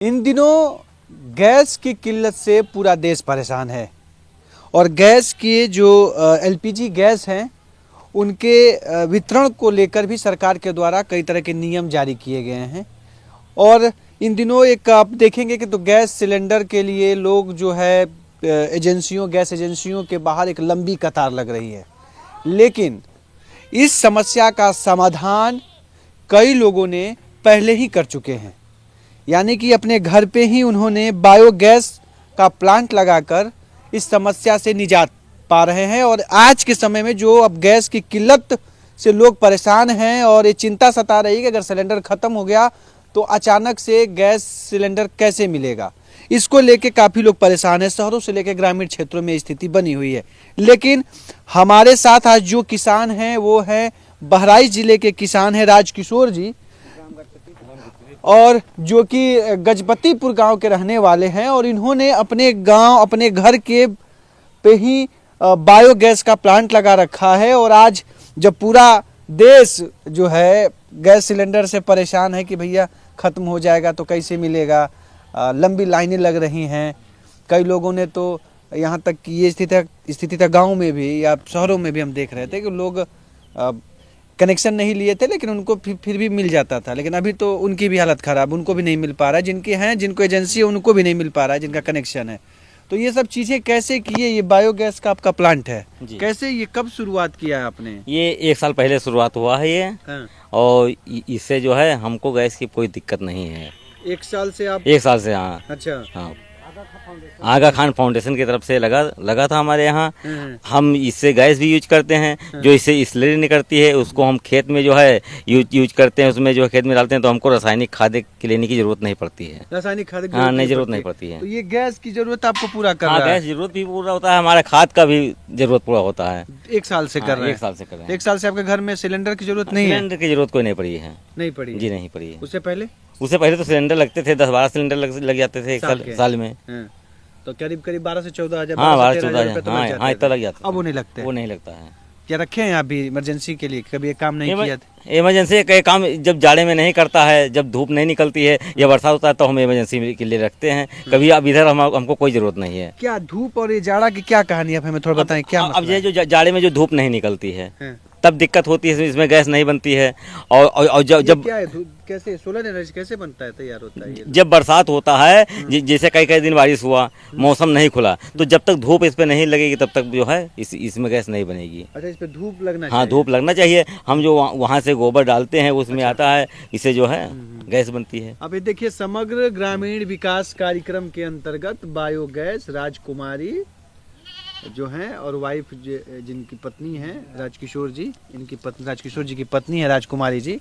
इन दिनों गैस की किल्लत से पूरा देश परेशान है और गैस के जो एलपीजी गैस हैं उनके वितरण को लेकर भी सरकार के द्वारा कई तरह के नियम जारी किए गए हैं। और इन दिनों एक आप देखेंगे कि तो गैस सिलेंडर के लिए लोग जो है गैस एजेंसियों के बाहर एक लंबी कतार लग रही है। लेकिन इस समस्या का समाधान कई लोगों ने पहले ही कर चुके हैं, यानी कि अपने घर पे ही उन्होंने बायोगैस का प्लांट लगाकर इस समस्या से निजात पा रहे हैं। और आज के समय में जो अब गैस की किल्लत से लोग परेशान हैं और ये चिंता सता रही है कि अगर सिलेंडर ख़त्म हो गया तो अचानक से गैस सिलेंडर कैसे मिलेगा, इसको लेके काफ़ी लोग परेशान हैं। शहरों से लेकर ग्रामीण क्षेत्रों में स्थिति बनी हुई है। लेकिन हमारे साथ आज जो किसान हैं वो हैं बहराइच जिले के किसान हैं राजकिशोर जी, और जो कि गजपतिपुर गांव के रहने वाले हैं। और इन्होंने अपने गांव अपने घर के पे ही बायोगैस का प्लांट लगा रखा है। और आज जब पूरा देश जो है गैस सिलेंडर से परेशान है कि भैया ख़त्म हो जाएगा तो कैसे मिलेगा, लंबी लाइनें लग रही हैं। कई लोगों ने तो यहाँ तक कि ये स्थिति था गाँव में भी या शहरों में भी हम देख रहे थे कि लोग कनेक्शन नहीं लिए थे लेकिन उनको फिर भी मिल जाता था। लेकिन अभी तो उनकी भी हालत ख़राब, उनको भी नहीं मिल पा रहा है। जिनके हैं, जिनको एजेंसी है, उनको भी नहीं मिल पा रहा है जिनका कनेक्शन है। तो ये सब चीज़ें कैसे किए? ये बायोगैस का आपका प्लांट है, कैसे, ये कब शुरुआत किया है आपने? ये 1 साल पहले शुरुआत हुआ है ये। हाँ। और इससे जो है हमको गैस की कोई दिक्कत नहीं है। 1 साल से आप? 1 साल से, हाँ। अच्छा। हाँ, आगा खान फाउंडेशन की तरफ से लगा था हमारे यहाँ। हम इससे गैस भी यूज करते हैं। जो इससे स्लरी निकलती है उसको हम खेत में जो है यूज करते हैं। उसमें जो खेत में डालते हैं तो हमको रासायनिक खाद के लेने की जरूरत नहीं पड़ती है। रासायनिक खाद? हाँ, नहीं, जरूरत नहीं पड़ती है। तो ये गैस की जरूरत आपको पूरा कर रहा है? गैस जरूरत भी पूरा होता है, हमारा खाद का भी जरूरत पूरा होता है। 1 साल से कर रहे हैं? 1 साल से कर रहे हैं। 1 साल से आपके घर में सिलेंडर की जरूरत नहीं है? सिलेंडर की जरूरत कोई नहीं पड़ी है। नहीं पड़ी? जी नहीं पड़ी है। उससे पहले तो सिलेंडर लगते थे, 10-12 सिलेंडर लग जाते थे 1 साल में। तो करीब 12 से 14 हजार? हाँ, 12-14 हजार। हाँ, इतना लग जाता। अब वो नहीं लगते? वो नहीं लगता है। क्या रखे हैं अभी इमरजेंसी के लिए? कभी ये काम नहीं किया? इमरजेंसी का काम जब जाड़े में नहीं करता है, जब धूप नहीं निकलती है या बरसात होता है तो हम इमरजेंसी के लिए रखते हैं। कभी अब इधर हमको कोई जरूरत नहीं है। क्या धूप और ये जाड़ा की क्या कहानी है, हमें थोड़ा बताएं। क्या अब ये जो जाड़े में जो धूप नहीं निकलती है तब दिक्कत होती है, इसमें गैस नहीं बनती है। और जब क्या है, कैसे सोलर एनर्जी कैसे बनता है, तैयार होता है? जब बरसात होता है, जैसे कई दिन बारिश हुआ, मौसम नहीं खुला, तो जब तक धूप इस पे नहीं लगेगी तब तक जो है इसमें गैस नहीं बनेगी। अच्छा, इस पे धूप लगना चाहिए? हाँ, धूप लगना चाहिए। हम जो वहाँ से गोबर डालते हैं उसमें आता है, इससे जो है गैस बनती है। अब ये देखिए, समग्र ग्रामीण विकास कार्यक्रम के अंतर्गत बायोगैस राजकुमारी जो हैं और वाइफ जिनकी पत्नी है राजकिशोर जी, इनकी पत्नी राजकिशोर जी की पत्नी है राजकुमारी जी,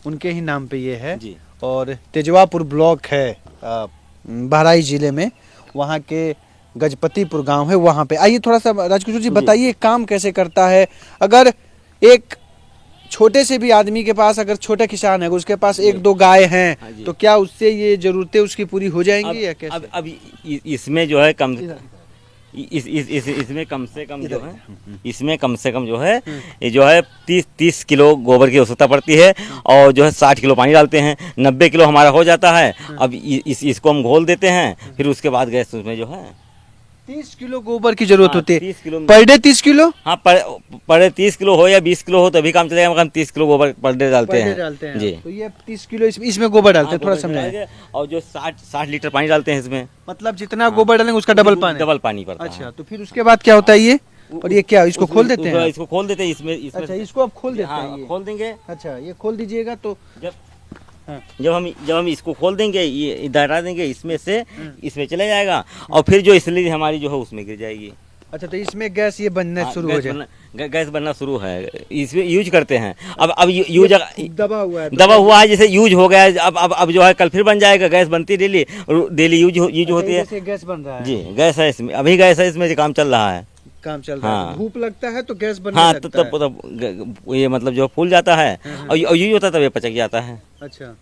उनके ही नाम पे ये है जी। और तेजवापुर ब्लॉक है बहराइच जिले में, वहाँ के गजपतिपुर गांव है, वहाँ पे। आइए थोड़ा सा राजकिशोर जी बताइए काम कैसे करता है। अगर एक छोटे से भी आदमी के पास, अगर छोटा किसान है उसके पास 1-2 गाय हैं, तो क्या उससे ये जरूरतें उसकी पूरी हो जाएंगी या कैसे? अब इसमें जो है इसमें कम से कम जो है, इसमें कम से कम जो है ये जो है 30 किलो गोबर की आवश्यकता पड़ती है और जो है 60 किलो पानी डालते हैं, 90 किलो हमारा हो जाता है। अब इसको हम घोल देते हैं, फिर उसके बाद गैस उसमें जो है 30 किलो गोबर की जरूरत होती है? 30 किलो पर डे 30 किलो? हाँ, पर डे 30 किलो हो या 20 किलो हो तभी काम चलेगा, मगर हम 30 किलो गोबर पर डे डालते हैं जी। तो ये 30 किलो इसमें गोबर डालते हैं, थोड़ा समझाइए। और जो 60 लीटर पानी डालते हैं इसमें, मतलब जितना गोबर डालेंगे उसका डबल पानी पड़ता है। अच्छा, तो फिर उसके बाद क्या होता है ये? और ये क्या, इसको खोल देते हैं? इसको खोल देते हैं इसमें। अच्छा, इसको आप खोल देते हैं? खोल देंगे। अच्छा, ये खोल दीजिएगा तो जब हम इसको खोल देंगे, ये दायरा देंगे, इसमें से इसमें चला जाएगा और फिर जो स्लरी हमारी जो है उसमें गिर जाएगी। अच्छा, तो इसमें गैस ये बनना शुरू हो जाए? गैस बनना शुरू है, इसमें यूज करते हैं। अब यूज दबा हुआ है, जैसे यूज हो गया है, अब जो है कल फिर बन जाएगा। गैस बनती डेली यूज होती है। गैस बन रहा है जी, गैस है इसमें, अभी गैस है इसमें, काम चल रहा है। काम चल रहा है, धूप लगता है तो गैस बनने लगता है। तब ये मतलब जो फूल जाता है और यूज होता है तब ये पचक जाता है। अच्छा,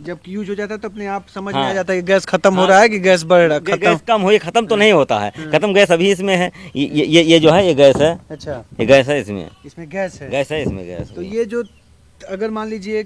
जब यूज हो जाता है तो अपने आप समझ में आ जाता है कि गैस खत्म हो रहा है कि गैस बढ़ रहा है। गैस कम हो, खत्म तो नहीं होता है, खत्म गैस अभी इसमें है। ये जो है ये गैस है। अच्छा, ये गैस है इसमें गैस है इसमें गैस। तो ये जो अगर मान लीजिए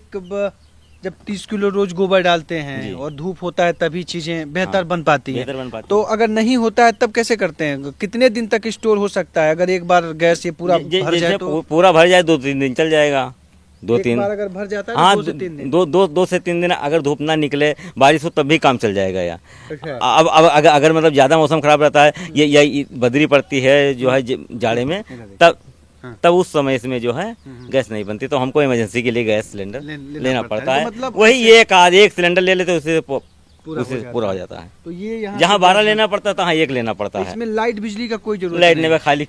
जब 30 किलो रोज गोबर डालते जी। हैं और धूप होता है तभी चीजें बेहतर हाँ, बन पाती है। बेहतर बन पाती तो है। अगर नहीं होता है तब कैसे करते हैं? कितने दिन तक स्टोर हो सकता है अगर एक बार गैस ये पूरा भर जाए जैसे तो? पूरा भर जाए 2-3 दिन चल जाएगा। एक बार अगर भर जाता है हाँ, तो 2 से 3 दिन। 2 से 3 दिन अगर धूप ना निकले, बारिश हो तब भी काम चल जाएगा यार। अच्छा। अब अगर मतलब ज़्यादा मौसम खराब रहता है, ये बदरी पड़ती है जो है जाड़े में, हाँ। तब उस समय इसमें जो है गैस नहीं बनती, तो हमको इमरजेंसी के लिए गैस सिलेंडर लेना पड़ता है। तो मतलब वही एक सिलेंडर ले लेते उससे पूरा हो जाता है। तो ये यहाँ जहाँ से 12 गैस लेना पड़ता था, वहाँ 1 लेना पड़ता तो है। इसमें लाइट बिजली का कोई जरूरत लाइट नहीं नहीं, खाली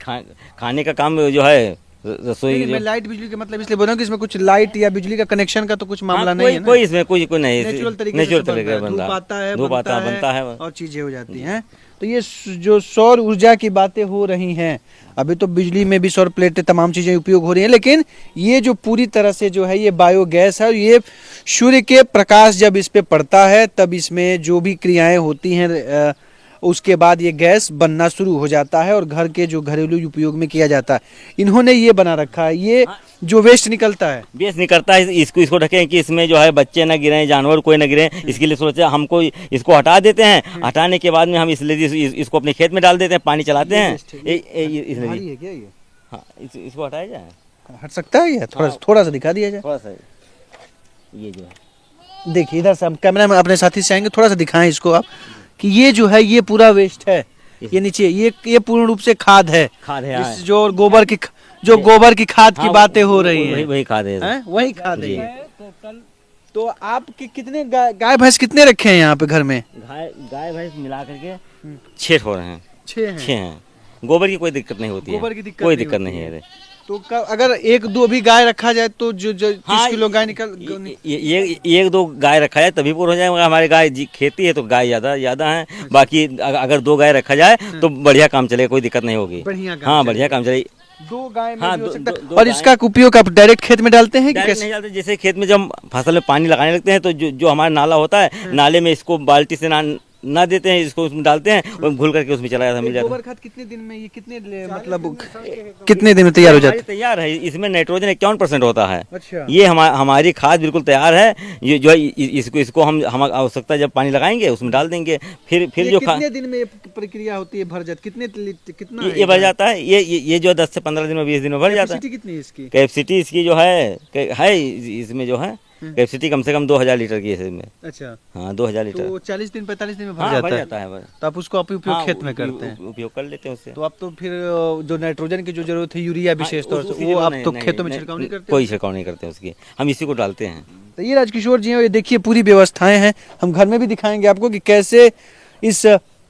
खाने का काम जो है रसोई नहीं, जो। मैं लाइट बिजली का मतलब इसलिए बोल रहा हूँ कि इसमें कुछ लाइट या बिजली का कनेक्शन का तो कुछ मामला हाँ, नहीं है ना? कोई इसमें कोई नहीं, नेचुरल तरीके नेचुरल से तरीके से बनता है, धूप आता है, धूप आता बनता है। और चीजें हो जाती हैं। तो ये जो सौर ऊर्जा की बातें हो रही हैं, अभी तो बिजली में भी सौर प्लेटें तमाम चीजें उपयोग हो रही हैं, लेकिन ये जो पूरी तरह से जो है ये बायोगैस है, और ये सूर्य के प्रकाश जब इस पे पड़ता है तब इसमें जो भी क्रियाएं होती हैं उसके बाद ये गैस बनना शुरू हो जाता है और घर के जो घरेलू उपयोग में किया जाता है। इन्होंने ये बना रखा है, ये जो वेस्ट निकलता है बेस नहीं करता है, इसको ढकें कि इसमें जो है बच्चे ना गिरें, जानवर कोई ना गिरे, इसके लिए सोचा हमको इसको हटा देते हैं। हटाने के बाद में हम इसलिए इसको अपने खेत में डाल देते हैं, पानी चलाते हैं। भारी है क्या ये? हाँ, इसको हटाया जाए, हट सकता है ये? थोड़ा सा दिखा दिया जाए। थोड़ा सा ये जो है। देखिए इधर से हम कैमरा में अपने साथी से आएंगे, थोड़ा सा दिखाएं इसको आप कि ये जो है ये पूरा वेस्ट है। ये नीचे ये पूर्ण रूप से खाद है। खाद है, इस जो गोबर की खाद की बातें हो रही हैं, वही खाद है, वही खाद जी। है। तो आपके कितने गाय भैंस कितने रखे हैं यहाँ पे घर में? गाय भैंस मिला करके 6 हो रहे हैं। 6 हैं। गोबर की कोई दिक्कत नहीं होती है, गोबर की दिक्कत कोई नहीं दिक्कत होती नहीं है। है। तो अगर 1-2 भी गाय रखा जाए तो जो 30 किलो गाय निकल ये 1-2 गाय रखा जाए तभी पूरा हो जाएगा। हमारे गाय खेती है तो गाय ज्यादा है, बाकी अगर 2 गाय रखा जाए तो बढ़िया काम चलेगा, कोई दिक्कत नहीं होगी। हाँ, बढ़िया काम चलेगा। 2 गाय में हाँ, भी हो सकता है। दो और इसका उपयोग आप डायरेक्ट खेत में डालते हैं कि डायरेक्ट कैसे? नहीं डालते, जैसे खेत में जब हम फसल में पानी लगाने लगते हैं तो जो हमारा नाला होता है, नाले में इसको बाल्टी से ना देते हैं, इसको उसमें डालते हैं और घुल करके उसमें चला जाता, मिल जाता है। गोबर खाद कितने दिन में ये मतलब कितने दिन में तैयार हो जाता है? तैयार है। इसमें नाइट्रोजन 51% होता है। अच्छा। ये हमारी खाद बिल्कुल तैयार है। ये जो है इसको हम आवश्यकता जब पानी लगाएंगे उसमें डाल देंगे। फिर ये जो कितने दिन में ये प्रक्रिया होती है भर जाती? कितना ये भर जाता है। ये जो 10 से 15 दिन में 20 दिन में भर जाता है। कैपेसिटी कितनी है इसकी? कैपेसिटी इसकी जो है इसमें जो है कैपेसिटी कम से कम 2000 लीटर की है इसमें। अच्छा। हाँ, 2000 लीटर। तो 40 दिन 45 दिन में भर हाँ, जाता भर है। जाता है। तो आप उसको उपयोग हाँ, खेत में करते हैं? उपयोग कर लेते हैं उससे। तो आप तो फिर जो नाइट्रोजन की जो जरूरत है, यूरिया विशेष तौर से, वो आप तो खेतों में छिड़काव नहीं करते? कोई छिड़काव नहीं करते उसकी, हम इसी को डालते हैं। तो ये राजकिशोर जी हैं, ये देखिए पूरी व्यवस्थाएं हैं। हम घर में भी दिखाएंगे आपको कि कैसे इस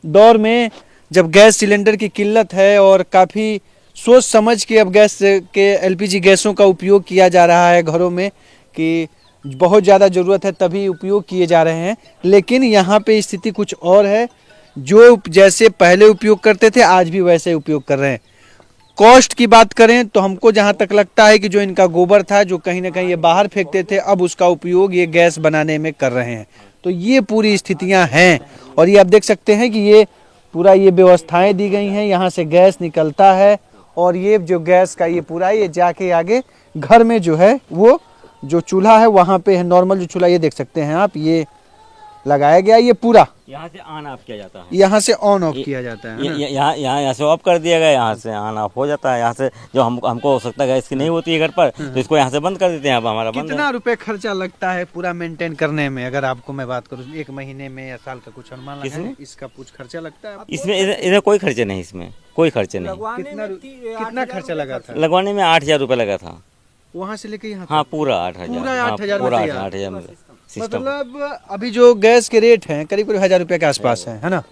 दौर में जब गैस सिलेंडर की किल्लत है और काफ़ी सोच समझ के अब गैस के एलपीजी गैसों का उपयोग किया जा रहा है घरों में, कि बहुत ज़्यादा ज़रूरत है तभी उपयोग किए जा रहे हैं। लेकिन यहाँ पे स्थिति कुछ और है, जो जैसे पहले उपयोग करते थे आज भी वैसे उपयोग कर रहे हैं। कॉस्ट की बात करें तो हमको जहाँ तक लगता है कि जो इनका गोबर था, जो कहीं ना कहीं ये बाहर फेंकते थे, अब उसका उपयोग ये गैस बनाने में कर रहे हैं। तो ये पूरी स्थितियाँ हैं और ये आप देख सकते हैं कि ये पूरा ये व्यवस्थाएं दी गई हैं। यहाँ से गैस निकलता है और ये जो गैस का ये पूरा ये जाके आगे घर में जो है वो जो चूल्हा है वहाँ पे है, नॉर्मल जो चूल्हा, ये देख सकते हैं आप, ये लगाया गया। ये पूरा यहाँ से ऑन ऑफ किया जाता है, यहाँ से ऑन ऑफ किया जाता है ना? यहाँ से ऑफ कर दिया गया, यहाँ से ऑन ऑफ हो जाता है। यहाँ से जो हमको आवश्यकता गैस की नहीं होती है घर पर, तो इसको यहाँ से बंद कर देते हैं। अब हमारा बंद है। कितना रुपए खर्चा लगता है पूरा मेंटेन करने में? अगर आपको मैं बात करूँ 1 महीने में या साल का कुछ अनुमान लगाएं, इसका कुछ खर्चा लगता है? इसमें इधर कोई खर्चे नहीं, इसमें कोई खर्चे नहीं। कितना खर्चा लगा था? लगवाने में 8000 रुपये लगा था, वहाँ से लेके यहाँ? हाँ, पूरा 8000। पूरा 8000 पूरा में 8000 में सिस्टम। मतलब अभी जो गैस के रेट हैं करीब करीब 1000 रुपए के आसपास है ना?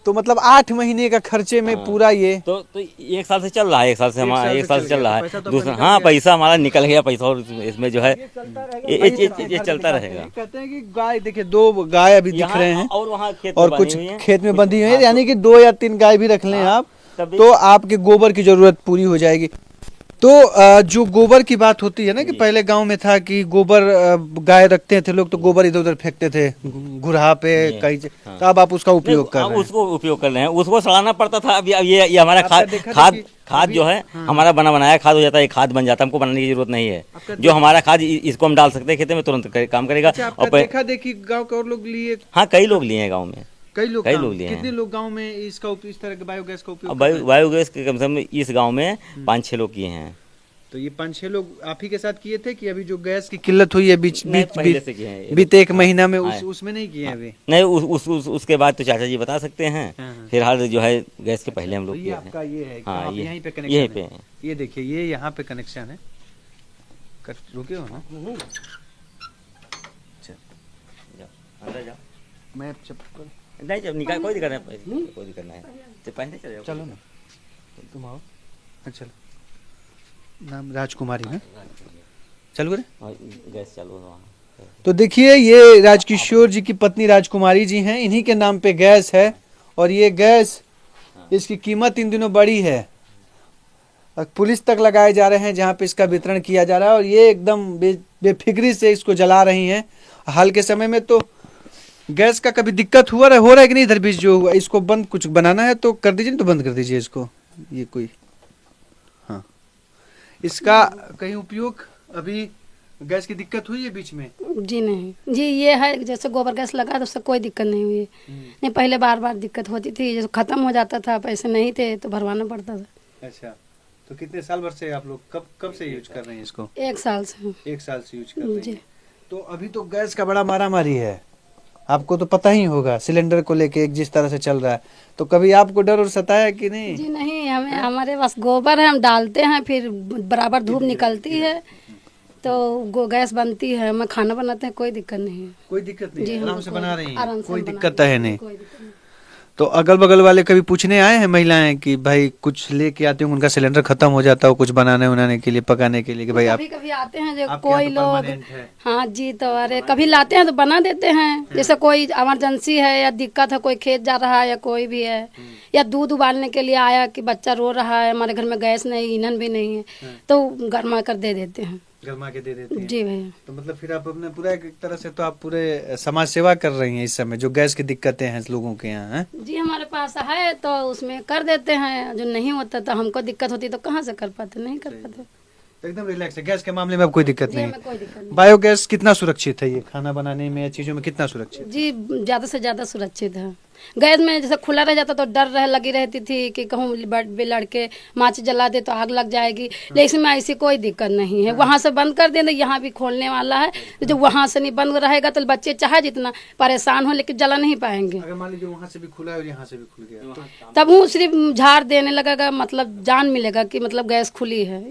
तो मतलब 8 महीने का खर्चे में पूरा ये तो 1 साल से चल रहा है, 1 साल से हमारा 1 साल से चल रहा है। पैसा तो दूसरा, निकल हाँ, गया। पैसा हमारा निकल गया पैसा, और इसमें जो है ये चलता रहेगा। कहते हैं कि गाय, देखिए 2 गाय अभी दिख रहे हैं और वहाँ खेत और में कुछ बनी हुई हैं। खेत में बंधी हुई है, यानी कि 2 या 3 गाय भी रख लें आप तभी- तो आपके गोबर की जरूरत पूरी हो जाएगी। तो जो गोबर की बात होती है ना कि पहले गांव में था कि गोबर गाय रखते थे लोग तो गोबर इधर उधर फेंकते थे गुरहा पे कहीं से, तो अब आप उसका उपयोग कर अब रहे हैं। उसको उपयोग कर रहे हैं, उसको सड़ाना पड़ता था। अब ये हमारा आपका खाद देखा खाद देखी खाद अभी- जो है हाँ। हमारा बना बनाया खाद हो जाता है, खाद बन जाता है, हमको बनाने की जरूरत नहीं है। आपका जो हमारा खाद इसको हम डाल सकते हैं खेते में, तुरंत काम करेगा। अच्छा, आपका और देखा देखी गांव के और लोग लिए, हाँ, कई लोग लिए हैं गाँव में, कई लोग कई काम- लोग लिए कितने हैं। लोग गांव में इस तरह के बायोगैस का उपयोग अब कर रहे हैं? बायोगैस के कम से कम इस गांव में 5-6 लोग किए हैं। तो ये 5-6 लोग आप ही के साथ किए थे कि अभी जो गैस की किल्लत हुई है नहीं, पहले से किए हैं। बीते एक महीना में हाँ। उसमें नहीं किए हैं अभी? नहीं, उसके बाद तो चाचा जी बता सकते हैं। हाँ, हाँ। फिलहाल जो है गैस के पहले हम तो लोग ये किए आपका थे। ये है, हाँ, आप ये यहीं पे कनेक्शन यहीं है। पे है। ये देखिए, ये यहाँ पे कनेक्शन है। रुके हो ना? अंदर जाओ। मैं चप्पल, नहीं, जब निकाल कोई दिक्कत नहीं, कोई दिक्कत नहीं तो पहले चले जाओ। चलो ना, तुम आओ। अच्छा, नाम राजकुमारी है, चलो रे। हाँ, गैस चालू है वहाँ। तो देखिए, ये राजकिशोर जी की पत्नी राजकुमारी जी हैं, इन्हीं के नाम पे गैस है। और ये गैस, इसकी कीमत इन दिनों बड़ी है, पुलिस तक लगाए जा रहे हैं जहाँ पे इसका वितरण किया जा रहा है। और ये एकदम बेफिक्री से इसको जला रही हैं। हाल के समय में तो गैस का कभी दिक्कत हो रहा है कि नहीं इधर बीच जो हुआ, इसको बंद कुछ बनाना है तो कर दीजिए, तो बंद कर दीजिए इसको। ये कोई, हाँ, इसका कहीं उपयोग अभी गैस की दिक्कत हुई है बीच में? जी नहीं जी, ये है जैसे गोबर गैस लगा तो उससे कोई दिक्कत नहीं हुई। नहीं, पहले बार बार दिक्कत होती थी, जैसे खत्म हो जाता था, पैसे नहीं थे तो भरवाना पड़ता था। अच्छा, तो कितने साल भर से आप लोग कब से यूज कर रहे हैं इसको? 1 साल से। 1 साल से यूज कर रहे जी। हैं। तो अभी तो गैस का बड़ा मारामारी है, आपको तो पता ही होगा, सिलेंडर को लेके एक जिस तरह से चल रहा है। तो कभी आपको डर और सताया कि नहीं? जी नहीं, हमें हमारे पास गोबर है, हम डालते हैं, फिर बराबर धूप निकलती है तो गैस बनती है, हमें खाना बनाते हैं, कोई दिक्कत नहीं है। कोई दिक्कत नहीं जी, है, हम आराम से कोई- बना रही हैं, आराम से कोई बना दिक्कत रही है हैं, नहीं। कोई दिक्कत नहीं। तो अगल बगल वाले कभी पूछने आए हैं महिलाएं कि भाई कुछ लेके आते हो, उनका सिलेंडर खत्म हो जाता हो कुछ बनाने उनाने के लिए, पकाने के लिए, कि भाई आप कभी कभी आते हैं जो आपके यहाँ कोई तो लोग, permanent है। हाँ जी, तो अरे कभी लाते हैं तो बना देते हैं। जैसे कोई इमरजेंसी है या दिक्कत है, कोई खेत जा रहा है या कोई भी है, या दूध उबालने के लिए आया कि बच्चा रो रहा है, हमारे घर में गैस नहीं, ईंधन भी नहीं है, तो गर्मा कर दे देते हैं। गरमा के दे देते हैं। जी भैया। तो मतलब फिर आप अपने पूरा एक तरह से तो आप पूरे समाज सेवा कर रही हैं इस समय, जो गैस की दिक्कतें हैं लोगों के यहाँ, हैं? जी, हमारे पास है तो उसमें कर देते हैं, जो नहीं होता तो हमको दिक्कत होती तो कहाँ से कर पाते, नहीं कर पाते। तो एकदम रिलैक्स है, गैस के मामले में अब कोई दिक्कत जी, नहीं हमें कोई दिक्कत नहीं। बायोगैस कितना सुरक्षित है, ये खाना बनाने में या चीजों में कितना सुरक्षित? जी, ज़्यादा से ज़्यादा सुरक्षित है। गैस में जैसे खुला रह जाता तो डर लगी रहती थी कि कहूँ लड़के माचिस जला दे तो आग लग जाएगी, लेकिन इसमें ऐसी कोई दिक्कत नहीं है। वहाँ से बंद कर देंगे, यहाँ भी खोलने वाला है, तो जब वहाँ से नहीं बंद रहेगा तो बच्चे चाहे जितना परेशान हो लेकिन जला नहीं पाएंगे। अगर मान लीजिए वहाँ से भी खुला है और यहाँ से भी खुल गया तो तब वो सिर्फ झाड़ देने लगेगा, मतलब जान मिलेगा कि मतलब गैस खुली है,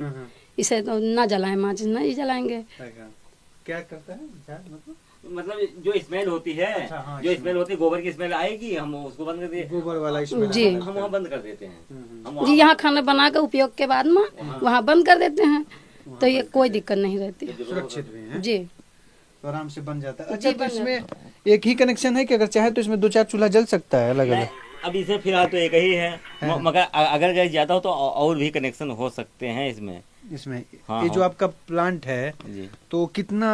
इसे तो ना जलाएं, माचिस नहीं जलाएंगे। क्या करता है मतलब जो स्मेल होती है, अच्छा, हाँ, जो स्मेल होती है, गोबर की स्मेल आएगी, हम उसको बंद कर देते गोबर वाला इसमें जी। हम वहाँ बंद कर देते हैं। हम जी, यहाँ खाना बना के उपयोग के बाद में वहाँ बंद कर देते हैं, तो ये कोई दिक्कत नहीं रहती। सुरक्षित भी है, जी तो आराम से बन जाता है। अच्छा, तो इसमें एक ही कनेक्शन है कि अगर चाहे तो इसमें 2-4 चूल्हा जल सकता है अलग अलग? अब इसे फिलहाल तो एक ही है, मगर अगर गैस ज्यादा हो तो और भी कनेक्शन हो सकते हैं इसमें। हाँ, ये जो आपका प्लांट है जी, तो कितना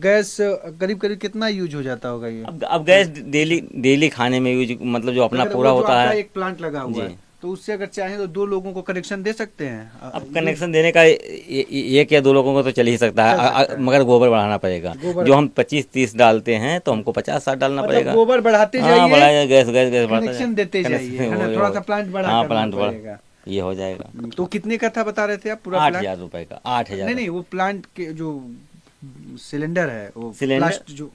गैस करीब करीब कितना यूज हो जाता होगा ये? अब गैस डेली खाने में यूज, मतलब जो अपना पूरा वो जो होता आपका है। एक प्लांट लगा हुआ है, तो उससे अगर चाहे तो 2 लोगों को कनेक्शन दे सकते हैं। अब कनेक्शन देने का एक या 2 लोगों को तो चल ही सकता है, मगर गोबर बढ़ाना पड़ेगा। जो हम 25-30 डालते हैं तो हमको 50-60 डालना पड़ेगा। गोबर बढ़ाते हाँ, जाइए, बढ़ाया, गैस बढ़ता कनेक्शन देते जाइए, है ना? थोड़ा सा प्लांट बड़ा हाँ, करना प्लांट बड़ा, पड़ेगा। ये हो जाएगा। तो कितने का था बता रहे थे आप पूरा प्लांट? 8,000 रुपए का। 8,000। नहीं, वो प्लांट के जो सिलेंडर है, वो सिलेंडर? प्लास्ट जो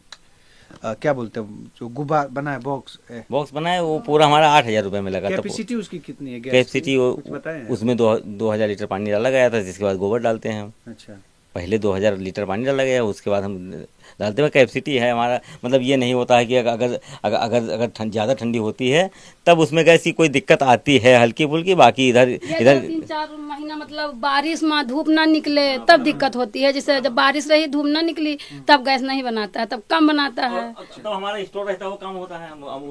क्या बोलते हैं, जो गुब्बार बना है, बॉक्स बना है, वो पूरा हमारा 8,000 रुपए में लगा था। कैपेसिटी उसकी कितनी है? कैपेसिटी कुछ बताएं? उसमें 2,000 लीटर पानी डाला गया था, जिसके बाद गोबर डालते हैं हम। अच्छा, पहले 2,000 लीटर पानी डाला गया, उसके बाद हम डालते हैं। कैपेसिटी है हमारा, मतलब ये नहीं होता है कि अगर ज़्यादा ठंडी होती है तब उसमें गैस की कोई दिक्कत आती है हल्की फुल्की, बाकी इधर 3-4 महीना मतलब बारिश में धूप ना निकले तब दिक्कत होती है। जैसे जब बारिश रही, धूप ना निकली, तब गैस नहीं बनाता है, तब कम बनाता है। तो हमारा स्टोर रहता है, वो काम होता है,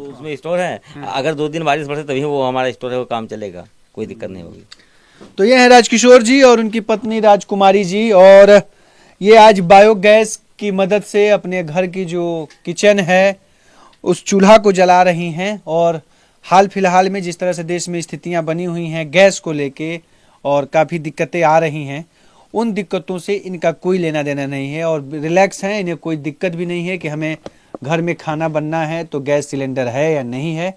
उसमें स्टोर है। अगर 2 दिन बारिश बरसे तभी वो हमारा स्टोर है, वो काम चलेगा, कोई दिक्कत नहीं होगी। तो ये हैं राजकिशोर जी और उनकी पत्नी राजकुमारी जी, और ये आज बायोगैस की मदद से अपने घर की जो किचन है उस चूल्हा को जला रही हैं। और हाल फिलहाल में जिस तरह से देश में स्थितियां बनी हुई हैं गैस को लेके और काफ़ी दिक्कतें आ रही हैं, उन दिक्कतों से इनका कोई लेना देना नहीं है और रिलैक्स हैं। इन्हें कोई दिक्कत भी नहीं है कि हमें घर में खाना बनना है तो गैस सिलेंडर है या नहीं है,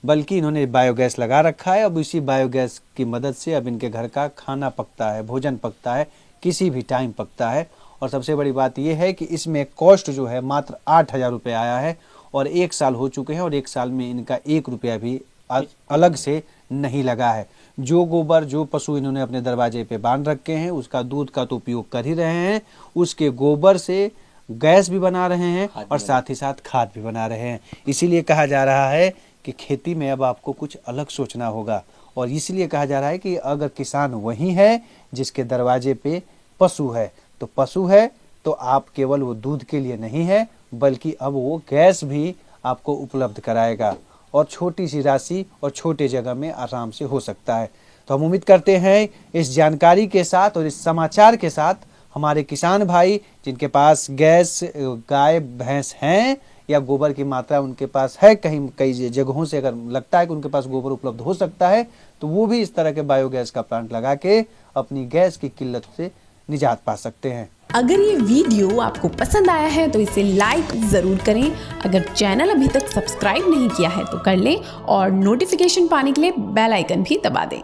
बल्कि इन्होंने बायोगैस लगा रखा है। अब इसी बायोगैस की मदद से अब इनके घर का खाना पकता है, भोजन पकता है, किसी भी टाइम पकता है। और सबसे बड़ी बात यह है कि इसमें कॉस्ट जो है मात्र 8,000 रुपये आया है और 1 साल हो चुके हैं और 1 साल में इनका 1 रुपया भी अलग से नहीं लगा है। जो गोबर जो पशु इन्होंने अपने दरवाजे पे बांध रखे हैं उसका दूध का तो उपयोग कर ही रहे हैं, उसके गोबर से गैस भी बना रहे हैं और साथ ही साथ खाद भी बना रहे हैं। इसीलिए कहा जा रहा है कि खेती में अब आपको कुछ अलग सोचना होगा। और इसलिए कहा जा रहा है कि अगर किसान वही है जिसके दरवाजे पे पशु है, तो पशु है तो आप केवल वो दूध के लिए नहीं है बल्कि अब वो गैस भी आपको उपलब्ध कराएगा और छोटी सी राशि और छोटे जगह में आराम से हो सकता है। तो हम उम्मीद करते हैं इस जानकारी के साथ और इस समाचार के साथ हमारे किसान भाई जिनके पास गैस गाय भैंस हैं या गोबर की मात्रा उनके पास है, कई जगहों से अगर लगता है कि उनके पास गोबर उपलब्ध हो सकता है तो वो भी इस तरह के बायोगैस का प्लांट लगा के अपनी गैस की किल्लत से निजात पा सकते हैं। अगर ये वीडियो आपको पसंद आया है तो इसे लाइक जरूर करें। अगर चैनल अभी तक सब्सक्राइब नहीं किया है तो कर लें और नोटिफिकेशन पाने के लिए बेल आइकन भी दबा दें।